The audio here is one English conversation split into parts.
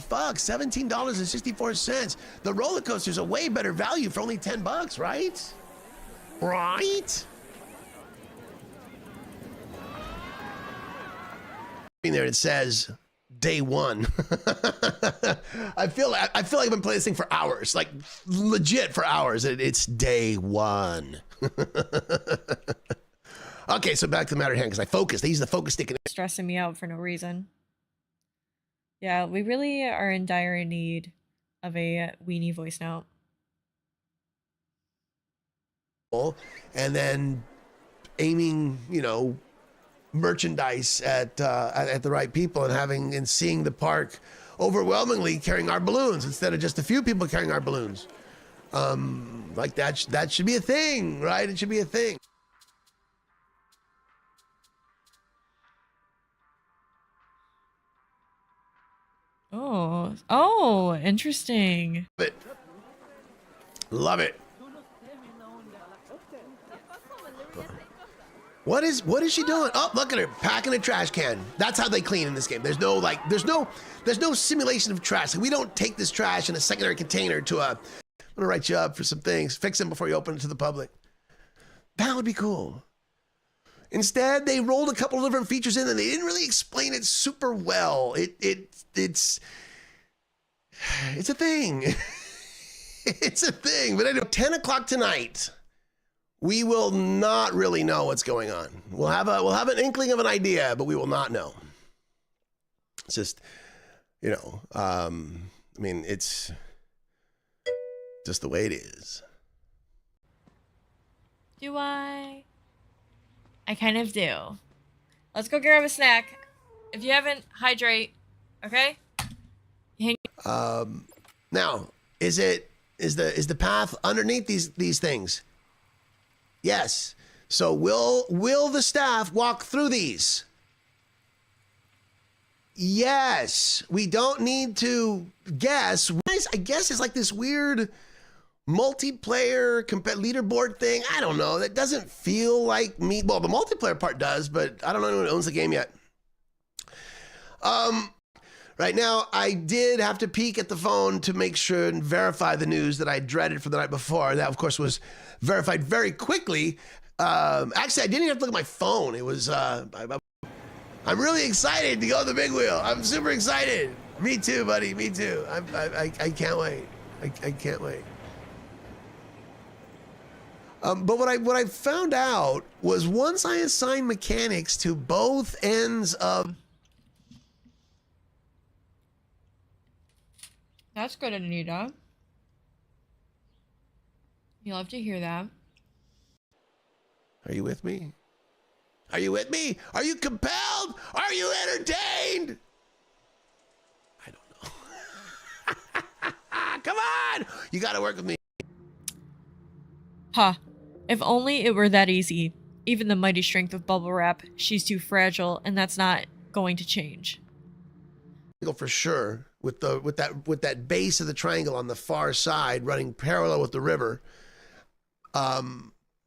Fuck, $17.64. The roller coaster's a way better value for only $10, right? Right? There it says day one. I feel like I've been playing this thing for hours, like legit for hours. It's day one. Okay, so back to the matter at hand, because I focused. I used the focus stick. Stressing me out for no reason. Yeah, we really are in dire need of a weenie voice note. And then aiming, you know, merchandise at the right people, and seeing the park overwhelmingly carrying our balloons instead of just a few people carrying our balloons. Like that should be a thing, right? It should be a thing. Oh, interesting. Love it. What is she doing? Oh, look at her packing a trash can. That's how they clean in this game. There's no simulation of trash. Like, we don't take this trash in a secondary container to I'm gonna write you up for some things. Fix them before you open it to the public. That would be cool. Instead, they rolled a couple of different features in and they didn't really explain it super well. It's a thing. It's a thing. But anyway, 10 o'clock tonight, we will not really know what's going on. We'll have an inkling of an idea, but we will not know. It's just, you know, I mean, it's just the way it is. Do I kind of do. Let's go grab a snack. If you haven't, hydrate. Okay? Now, is the path underneath these things? Yes. So will the staff walk through these? Yes. We don't need to guess. I guess it's like this weird multiplayer leaderboard thing. I don't know. That doesn't feel like me. Well, the multiplayer part does, but I don't know anyone who owns the game yet. Right now, I did have to peek at the phone to make sure and verify the news that I dreaded for the night before. That, of course, was verified very quickly. Actually, I didn't even have to look at my phone. It was, I'm really excited to go on the big wheel. I'm super excited. Me too, buddy. Me too. I can't wait. I can't wait. But what I found out was once I assigned mechanics to both ends of... That's good, Anita. You love to hear that. Are you with me? Are you with me? Are you compelled? Are you entertained? I don't know. Come on! You gotta work with me. Huh. If only it were that easy. Even the mighty strength of Bubble Wrap, she's too fragile, and that's not going to change. For sure, with that base of the triangle on the far side running parallel with the river,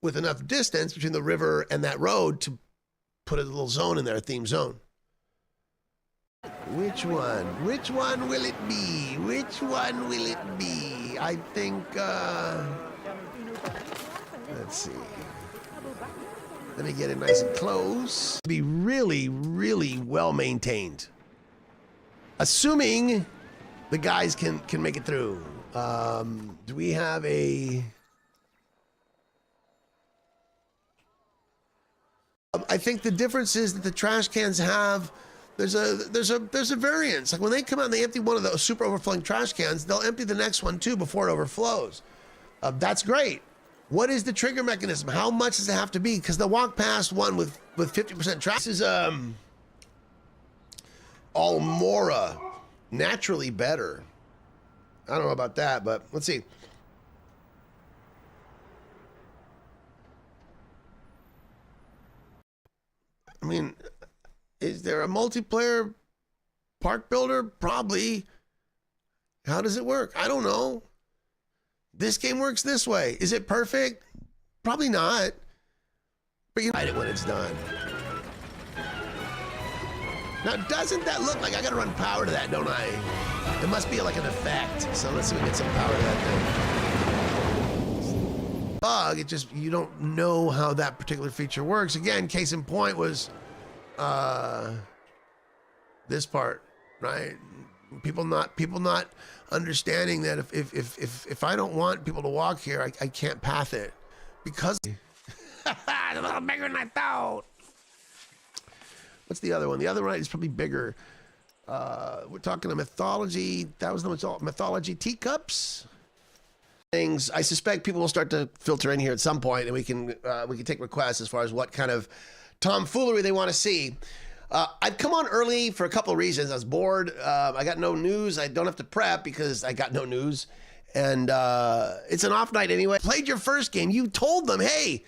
with enough distance between the river and that road to put a little zone in there, a theme zone. Which one? Which one will it be? Which one will it be? I think, let's see. Let me get it nice and close. Be really, really well maintained. Assuming the guys can make it through. Do we have a... I think the difference is that the trash cans have... There's a variance. Like when they come out and they empty one of those super overflowing trash cans, they'll empty the next one too before it overflows. That's great. What is the trigger mechanism? How much does it have to be? Because they'll walk past one with 50% trash. This is Almora, naturally better. I don't know about that, but let's see. I mean, is there a multiplayer park builder? Probably. How does it work? I don't know. This game works this way. Is it perfect? Probably not. But you write it when it's done. Now, doesn't that look like I gotta run power to that, don't I? It must be like an effect. So let's see if we get some power to that thing. Bug, it just, you don't know how that particular feature works. Again, case in point was this part, right? People not understanding that if I don't want people to walk here, I can't path it because a little bigger than I thought. What's the other one? The other one is probably bigger. We're talking a mythology. That was the mythology teacups. Things. I suspect people will start to filter in here at some point, and we can take requests as far as what kind of tomfoolery they want to see. I've come on early for a couple of reasons. I was bored. I got no news. I don't have to prep because I got no news, and it's an off night anyway. Played your first game. You told them, hey,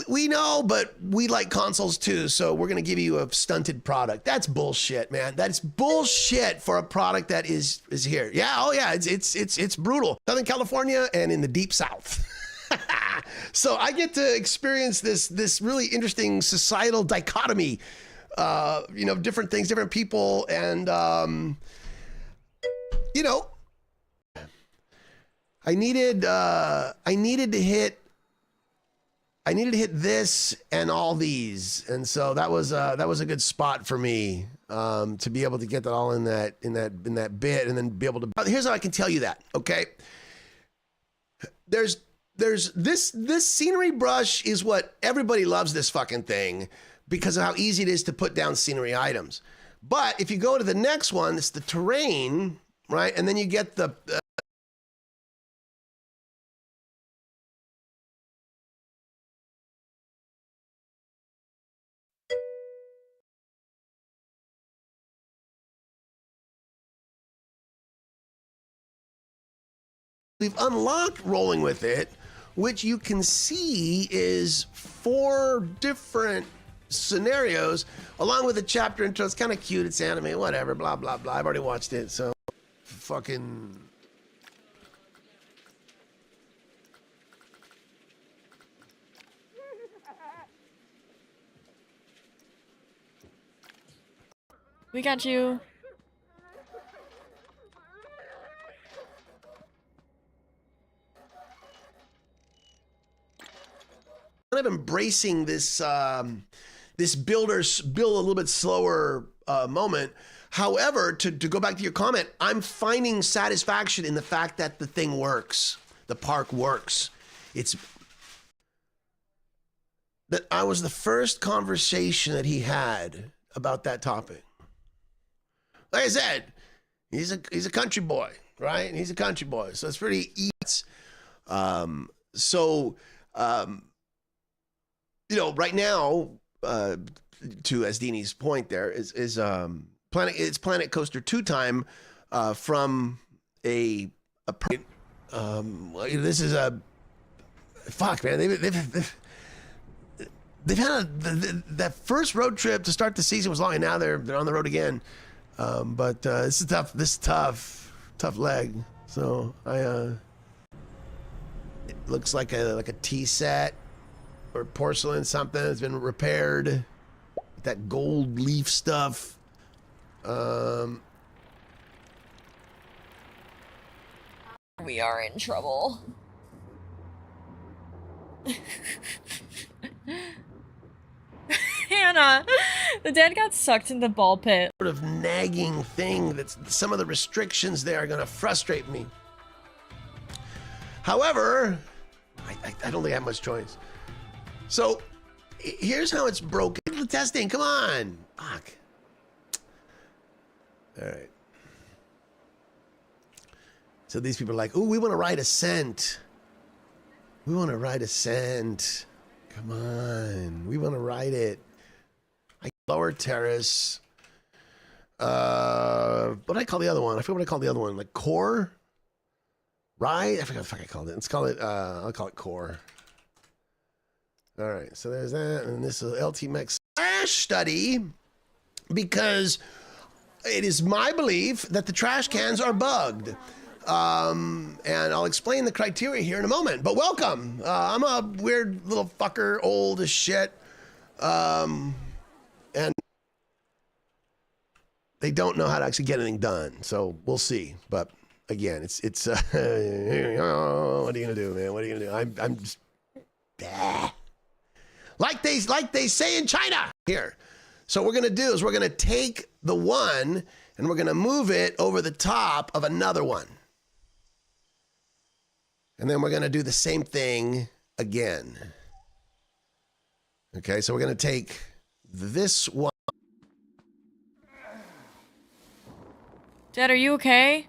we know, but we like consoles too, so we're gonna give you a stunted product. That's bullshit, man. That's bullshit for a product that is here. Yeah, oh yeah, it's brutal. Southern California and in the deep South. So I get to experience this really interesting societal dichotomy. You know, different things, different people, and you know, I needed to hit this and all these, and so that was a good spot for me to be able to get that all in that bit, and then be able to. Here's how I can tell you that. Okay, there's this scenery brush is what everybody loves this fucking thing because of how easy it is to put down scenery items. But if you go to the next one, it's the terrain, right, and then you get the we've unlocked rolling with it, which you can see is 4 different scenarios along with a chapter intro. It's kind of cute. It's anime, whatever, blah, blah, blah. I've already watched it, so fucking. We got you. Kind of embracing this this build a little bit slower moment. However, to go back to your comment, I'm finding satisfaction in the fact that the thing works. The park works. It's that I was the first conversation that he had about that topic. Like I said, he's a country boy, right? And he's a country boy, so it's pretty easy. You know, right now, to Asdini's point, there is Planet Coaster 2 time from a this is a fuck, man. They've had that first road trip to start the season was long, and now they're on the road again. But this is tough. This is tough leg. So it looks like a tea set. Or porcelain something that's been repaired. That gold leaf stuff. We are in trouble. Hannah, the dad got sucked in the ball pit. Sort of nagging thing that's some of the restrictions there are gonna frustrate me. However, I don't think I have much choice. So here's how it's broken. The testing, come on. Fuck. All right. So these people are like, ooh, we want to ride Ascent. We want to ride Ascent. Come on. We want to ride it. Lower Terrace. What did I call the other one? I forget what I called the other one. Like Core? Ride? I forgot what the fuck I called it. Let's call it, I'll call it Core. All right, so there's that, and this is LT Max trash study, because it is my belief that the trash cans are bugged. And I'll explain the criteria here in a moment, but welcome. I'm a weird little fucker, old as shit. And they don't know how to actually get anything done. So we'll see. But again, it's what are you gonna do, man? What are you gonna do? I'm just like they say in China here. So what we're gonna do is we're gonna take the one and we're gonna move it over the top of another one. And then we're gonna do the same thing again. Okay, so we're gonna take this one. Dad, are you okay?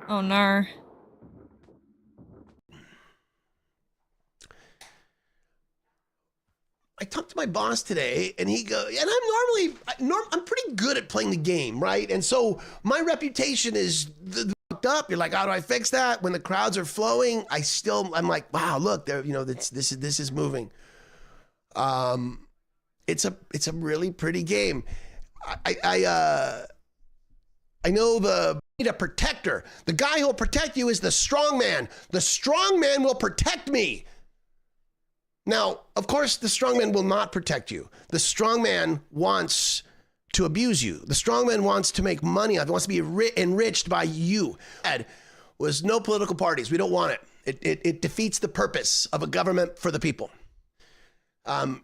Oh, no. I talked to my boss today, and he goes, and I'm pretty good at playing the game, right? And so my reputation is fucked up. You're like, how do I fix that? When the crowds are flowing, I'm like, wow, look, there, this is moving. It's a really pretty game. I know the protector. The guy who will protect you is the strong man. The strong man will protect me. Now, of course, the strongman will not protect you. The strongman wants to abuse you. The strongman wants to make money off. He wants to be enriched by you. Was no political parties. We don't want it. It defeats the purpose of a government for the people. And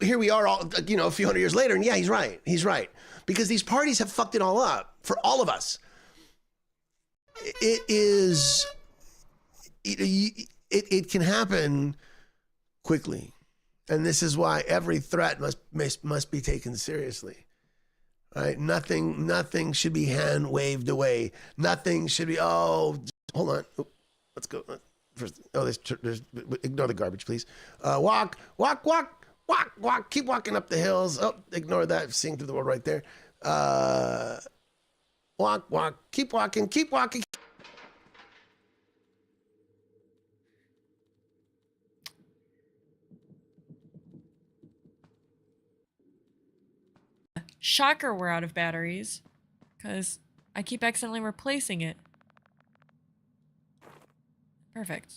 here we are, all a few hundred years later, and yeah, he's right. He's right, because these parties have fucked it all up for all of us. It can happen quickly, and this is why every threat must be taken seriously. Right? Nothing should be hand waved away. Nothing should be. Oh, hold on. Let's go. First, there's ignore the garbage, please. Walk. Keep walking up the hills. Oh, ignore that. Seeing through the world right there. Walk. Keep walking. Shocker, we're out of batteries. Because I keep accidentally replacing it. Perfect.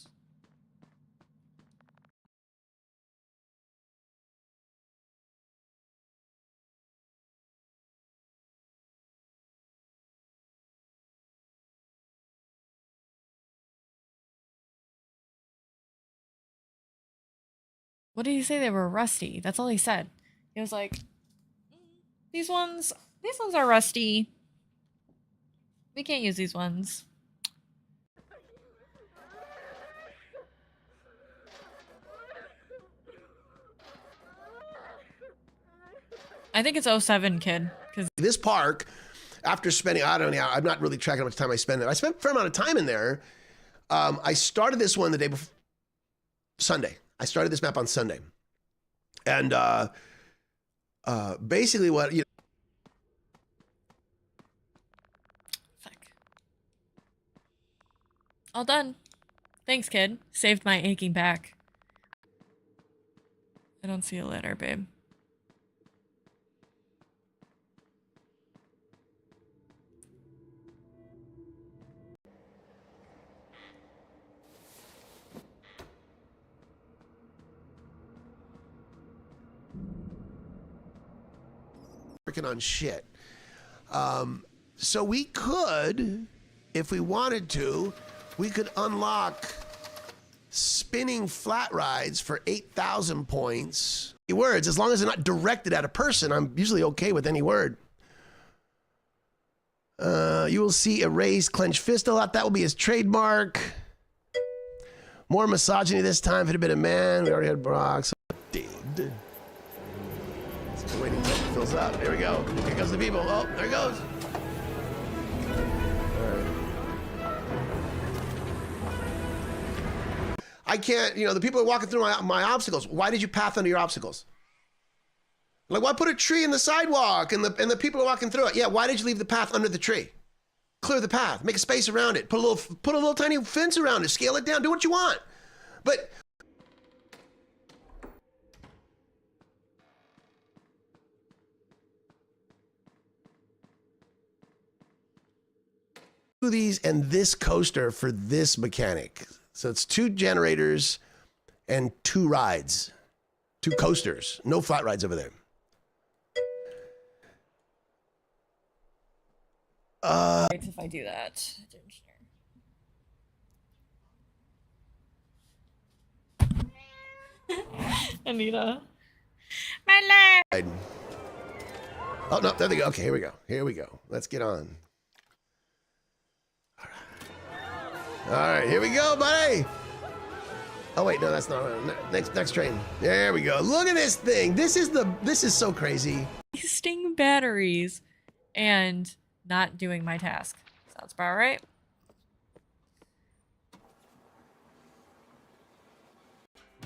What did he say? They were rusty. That's all he said. He was like, these ones are rusty. We can't use these ones. I think it's 07, kid. Because this park, after spending, I don't know, I'm not really tracking how much time I spend there. I spent a fair amount of time in there. I started this one the day before, Sunday. I started this map on Sunday. And basically what, fuck. All done. Thanks, kid. Saved my aching back. I don't see a letter, babe. working on shit. So we could, if we wanted to, we could unlock spinning flat rides for 8,000 points. Words, as long as they're not directed at a person, I'm usually okay with any word. You will see a raised clenched fist a lot. That will be his trademark. More misogyny this time. If it had been a man, we already had Brock. So did. Still waiting until it fills up. There we go. Here comes the people. Oh, there it goes. I can't, the people are walking through my obstacles. Why did you path under your obstacles? Like, why put a tree in the sidewalk and the people are walking through it? Yeah, why did you leave the path under the tree? Clear the path, make a space around it, put a little tiny fence around it, scale it down, do what you want. But do these and this coaster for this mechanic. So it's 2 generators and 2 rides, 2 coasters, no flat rides over there. If I do that. Anita. My leg! Oh, no, there they go. Okay, here we go. Here we go. Let's get on. All right, here we go, buddy. Oh, wait, no, that's not next train. There we go. Look at this thing. This is so crazy. Wasting batteries and not doing my task. Sounds about right.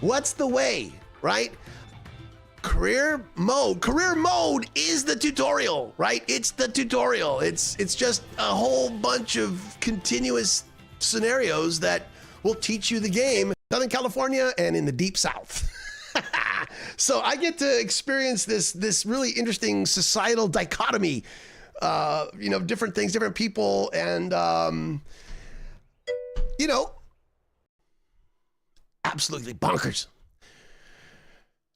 What's the way, right? Career mode is the tutorial, right? It's the tutorial. It's just a whole bunch of continuous scenarios that will teach you the game. Southern California and in the deep South. So I get to experience this really interesting societal dichotomy, different things, different people, and absolutely bonkers.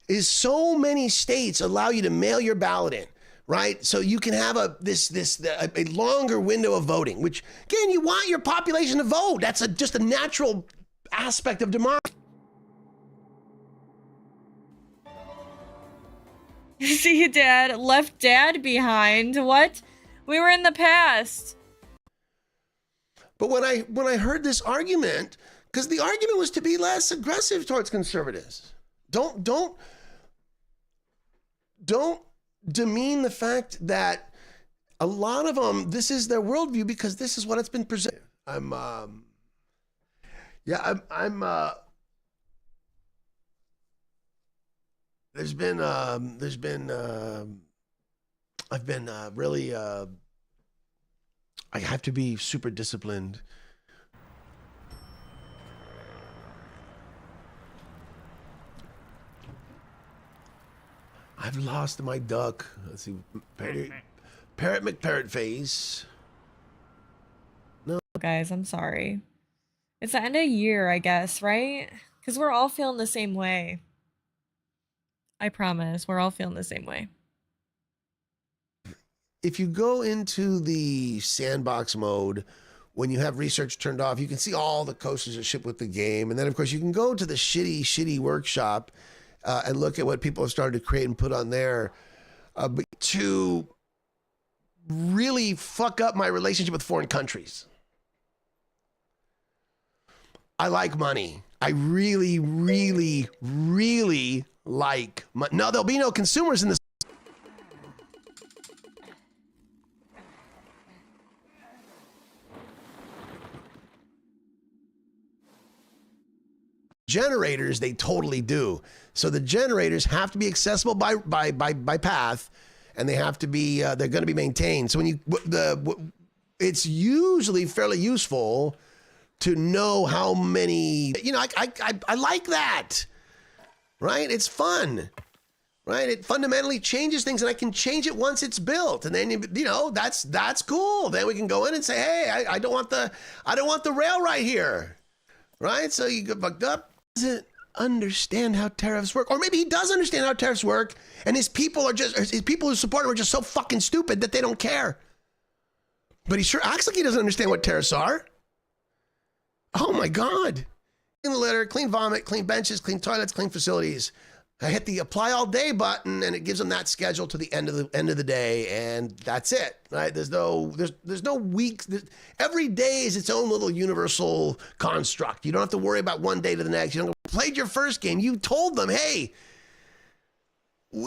Is so many states allow you to mail your ballot in, right? So you can have a longer window of voting, which again, you want your population to vote. That's just a natural aspect of democracy. See, Dad left Dad behind. What? We were in the past. But when I heard this argument, because the argument was to be less aggressive towards conservatives. Don't demean the fact that a lot of them, this is their worldview because this is what it's been presented. I've been really, I have to be super disciplined. I've lost my duck. Let's see. Parrot McParrot face. No. Guys, I'm sorry. It's the end of year, I guess, right? Because we're all feeling the same way. I promise. We're all feeling the same way. If you go into the sandbox mode, when you have research turned off, you can see all the coasters that ship with the game. And then, of course, you can go to the shitty workshop and look at what people have started to create and put on there. But to really fuck up my relationship with foreign countries. I like money. I really, really, really like money. No, there'll be no consumers in this. Generators, they totally do. So the generators have to be accessible by path, and they have to be they're going to be maintained. So when it's usually fairly useful to know how many. I like that, right? It's fun, right? It fundamentally changes things, and I can change it once it's built, and then that's cool. Then we can go in and say, hey, I don't want the rail right here, right? So you get fucked up. Doesn't understand how tariffs work, or maybe he does understand how tariffs work, and his people who support him are just so fucking stupid that they don't care. But he sure acts like he doesn't understand what tariffs are. Oh my God! Clean the litter, clean vomit, clean benches, clean toilets, clean facilities. I hit the apply all day button, and it gives them that schedule to the end of the day, and that's it. Right? There's no weeks. Every day is its own little universal construct. You don't have to worry about one day to the next. You don't played your first game. You told them, hey,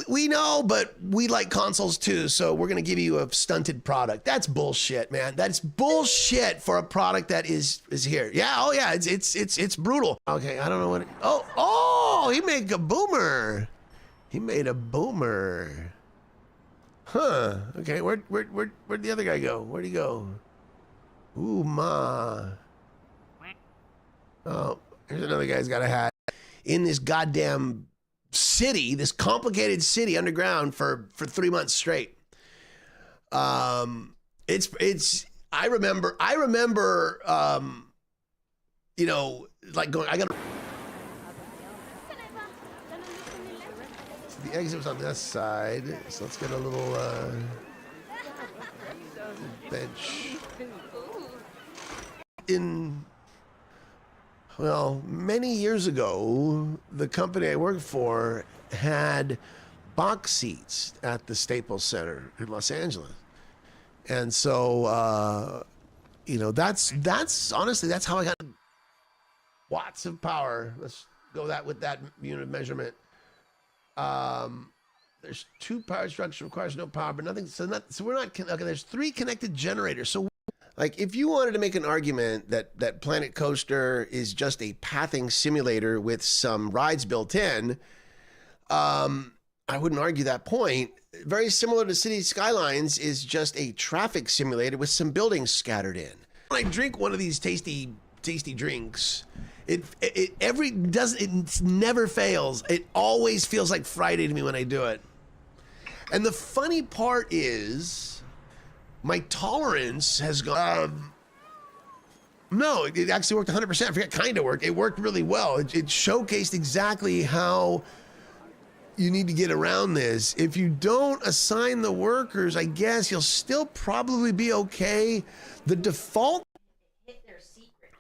we know, but we like consoles too, so we're gonna give you a stunted product. That's bullshit, man. That's bullshit for a product that is here. Yeah, oh yeah, it's brutal. Okay, I don't know what. Oh, he made a boomer. He made a boomer. Huh? Okay, where'd the other guy go? Where'd he go? Ooh, ma. Oh, here's another guy's got a hat in this goddamn city, this complicated city underground for 3 months straight. It's I remember like going, I got the exit was on this side, so let's get a little bench. well, many years ago, the company I worked for had box seats at the Staples Center in Los Angeles. And so, you know, that's honestly, that's how I got watts of power. Let's go with that unit of measurement. There's 2 power structure, requires no power, but nothing. So we're not, okay, there's 3 connected generators. So like if you wanted to make an argument that Planet Coaster is just a pathing simulator with some rides built in, I wouldn't argue that point. Very similar to City Skylines is just a traffic simulator with some buildings scattered in. When I drink one of these tasty drinks, it never fails. It always feels like Friday to me when I do it. And the funny part is my tolerance has gone, no, it actually worked 100%. I forget, kind of worked. It worked really well. It showcased exactly how you need to get around this. If you don't assign the workers, I guess you'll still probably be okay. The default hit their secret.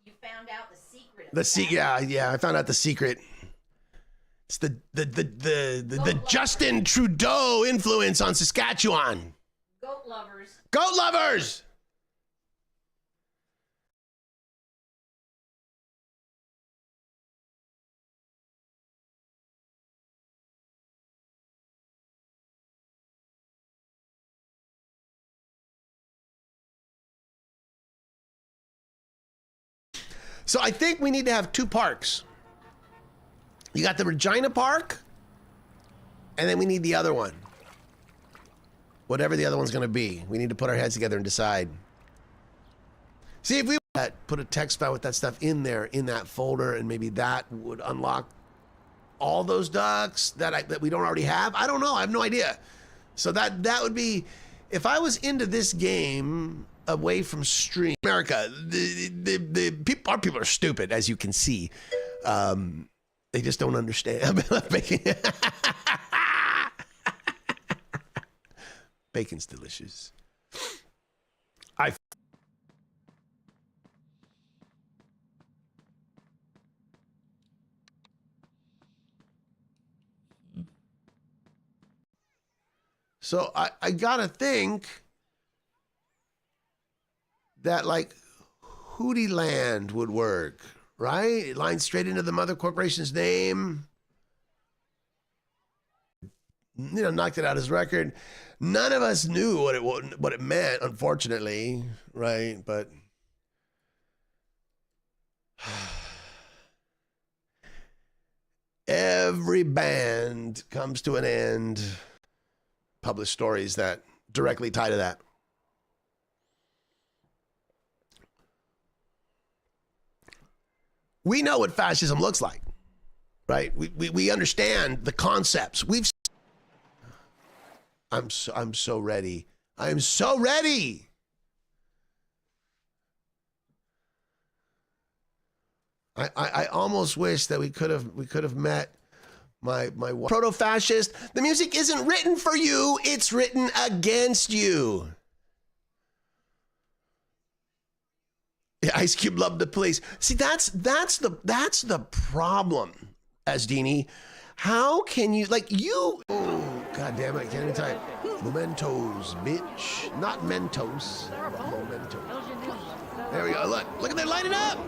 You found out the secret. Yeah, I found out the secret. It's the Justin Trudeau influence on Saskatchewan. Goat lovers. Goat lovers. So I think we need to have 2 parks. You got the Regina Park, and then we need the other one. Whatever the other one's gonna be. We need to put our heads together and decide. See, if we put a text file with that stuff in there, in that folder, and maybe that would unlock all those ducks that we don't already have. I don't know, I have no idea. So that would be, if I was into this game away from stream, America, the people, our people are stupid, as you can see. They just don't understand. Bacon's delicious. So I gotta think that like Hootie Land would work, right? It lines straight into the mother corporation's name. You know, knocked it out his record. None of us knew what it meant, unfortunately, right? But every band comes to an end. Publish stories that directly tie to that. We know what fascism looks like, right? We understand the concepts. I'm so ready. I am so ready. I almost wish that we could have met my proto-fascist. The music isn't written for you, it's written against you. Yeah, Ice Cube loved the police. See, that's the problem, Asdini. How can you, like, you, oh, God damn it, I can't even type. Mementos, bitch. Not Mentos. Mementos. There we go, look at that, light it up.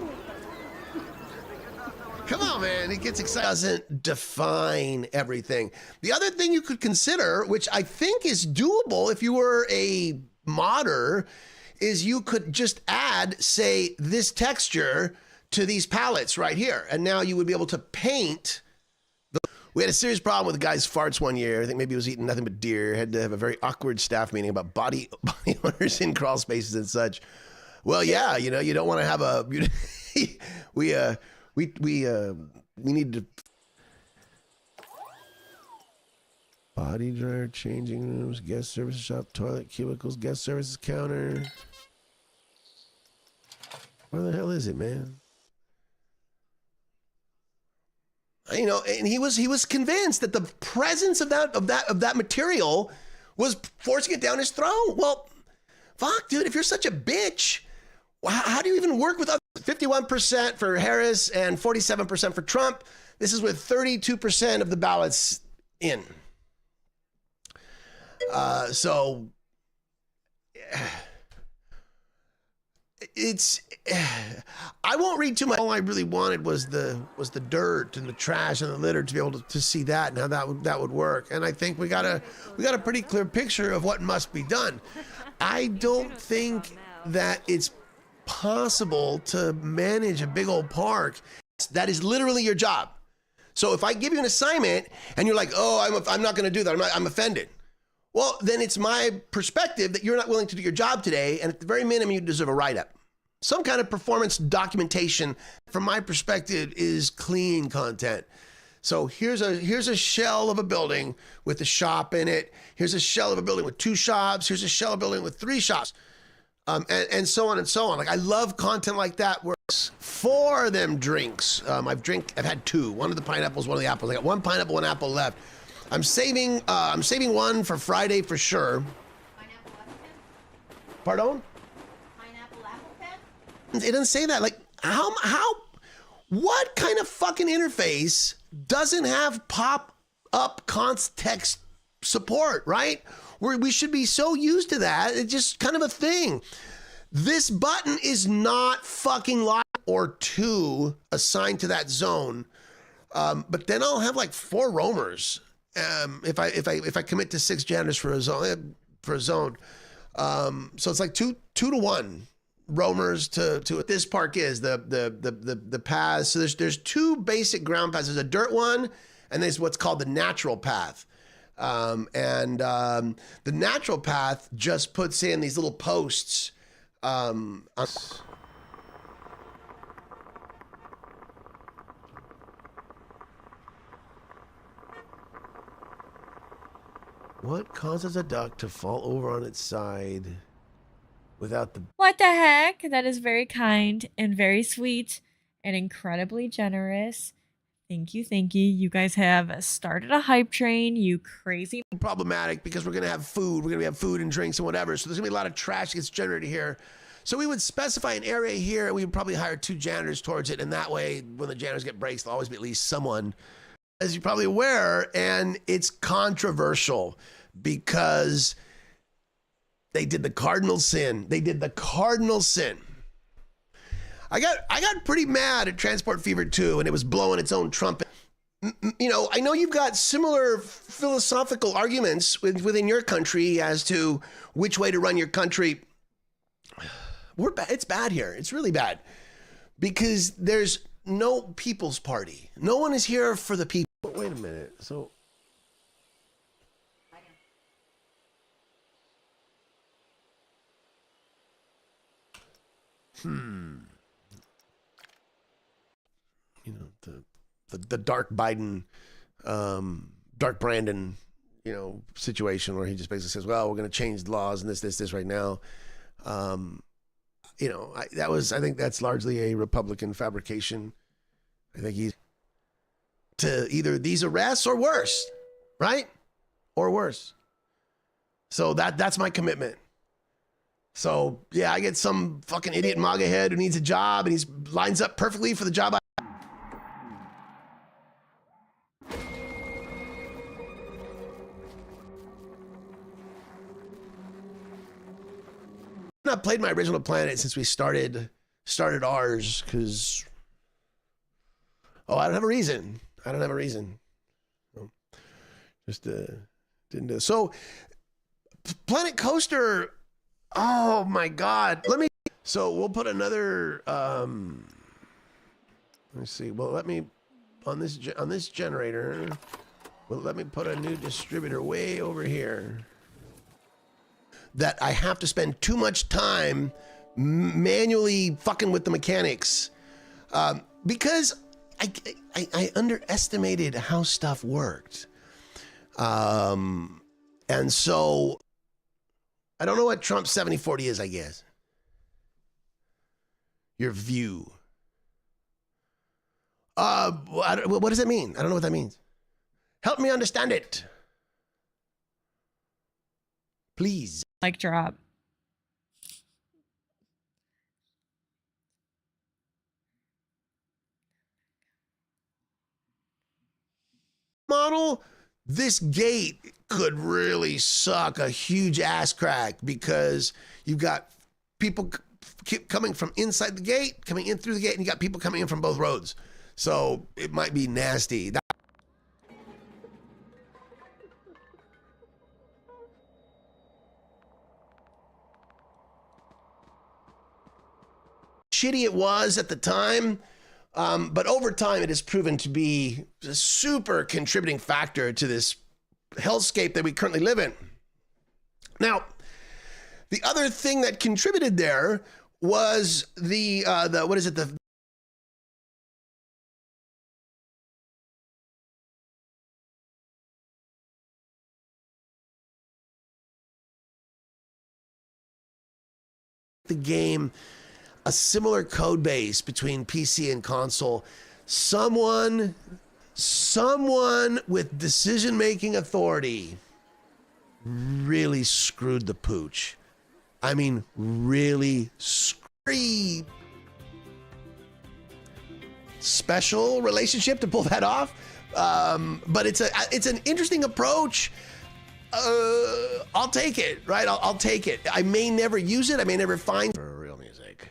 Come on, man, it gets exciting. Doesn't define everything. The other thing you could consider, which I think is doable if you were a modder, is you could just add, say, this texture to these palettes right here. And now you would be able to paint. We had a serious problem with the guy's farts one year. I think maybe he was eating nothing but deer. Had to have a very awkward staff meeting about body owners in crawl spaces and such. Well, yeah, you know, you don't want to have a, we need to. Body dryer, changing rooms, guest services shop, toilet, cubicles, guest services counter. Where the hell is it, man? You know, and he was convinced that the presence of that material was forcing it down his throat. Well, fuck, dude, if you're such a bitch, How do you even work with others? 51% for Harris and 47% for Trump. This is with 32% of the ballots in. So it's, I won't read too much. All I really wanted was the dirt and the trash and the litter to be able to see that and how that would work. And I think we got a pretty clear picture of what must be done. I don't think that it's possible to manage a big old park. That is literally your job. So if I give you an assignment and you're like, oh, I'm not going to do that. I'm offended. Well, then it's my perspective that you're not willing to do your job today. And at the very minimum, you deserve a write-up. Some kind of performance documentation, from my perspective, is clean content. So here's a shell of a building with a shop in it. Here's a shell of a building with 2 shops. Here's a shell of a building with 3 shops. And so on and so on. Like, I love content like that. Works for them drinks. I've had 2. One of the pineapples, one of the apples. I got 1 pineapple, 1 apple left. I'm saving one for Friday for sure. Pineapple apple pen? Pardon? Pineapple apple pen? It doesn't say that. Like, what kind of fucking interface doesn't have pop-up context support, right? We should be so used to that. It's just kind of a thing. This button is not fucking live or 2 assigned to that zone. But then I'll have like 4 roamers. If I commit to 6 janitors for a zone, so it's like 2 to 1 roamers to what this park is, the paths. So there's 2 basic ground paths. There's a dirt one, and there's what's called the natural path. The natural path just puts in these little posts. What causes a duck to fall over on its side without the... What the heck? That is very kind and very sweet and incredibly generous. Thank you, thank you. You guys have started a hype train, you crazy... Problematic, because we're going to have food. We're going to have food and drinks and whatever. So there's going to be a lot of trash that gets generated here. So we would specify an area here, and we would probably hire 2 janitors towards it. And that way, when the janitors get breaks, there'll always be at least someone, as you're probably aware. And it's controversial because they did the cardinal sin. I got pretty mad at Transport Fever 2, and it was blowing its own trumpet. You know, I know you've got similar philosophical arguments within your country as to which way to run your country. It's bad here. It's really bad because there's no people's party. No one is here for the people. But wait a minute. So. You know, the dark Biden, dark Brandon, you know, situation where he just basically says, well, we're going to change the laws and this right now. You know, I think that's largely a Republican fabrication. I think he's to either these arrests or worse, right? Or worse. So that's my commitment. So yeah, I get some fucking idiot MAGA head who needs a job and he lines up perfectly for the job. I've not played my original planet since we started ours because I don't have a reason. No. Just didn't do it. So Planet Coaster, oh my God. So we'll put another let me see. Well, let me on this generator, well, let me put a new distributor way over here that I have to spend too much time manually fucking with the mechanics because I underestimated how stuff worked. And so I don't know what Trump's 70-40 is, I guess. Your view. What does it mean? I don't know what that means. Help me understand it. Please. Like drop. tunnel, this gate could really suck a huge ass crack because you've got people keep coming from inside the gate, coming in through the gate, and you got people coming in from both roads. So it might be nasty. Shitty it was at the time, but over time it has proven to be a super contributing factor to this hellscape that we currently live in. Now, the other thing that contributed there was the what is it, the game, a similar code base between PC and console. Someone with decision-making authority really screwed the pooch. I mean, really screwed. Special relationship to pull that off, but it's an interesting approach. I'll take it, right? I'll take it. I may never use it. I may never find for real music.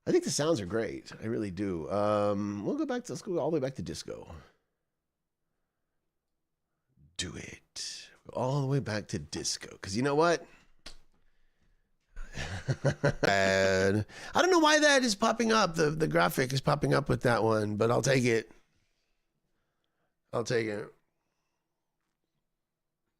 I think the sounds are great. I really do. Let's go all the way back to disco. Do it. All the way back to disco. Because you know what? I don't know why that is popping up. The graphic is popping up with that one, but I'll take it. I'll take it.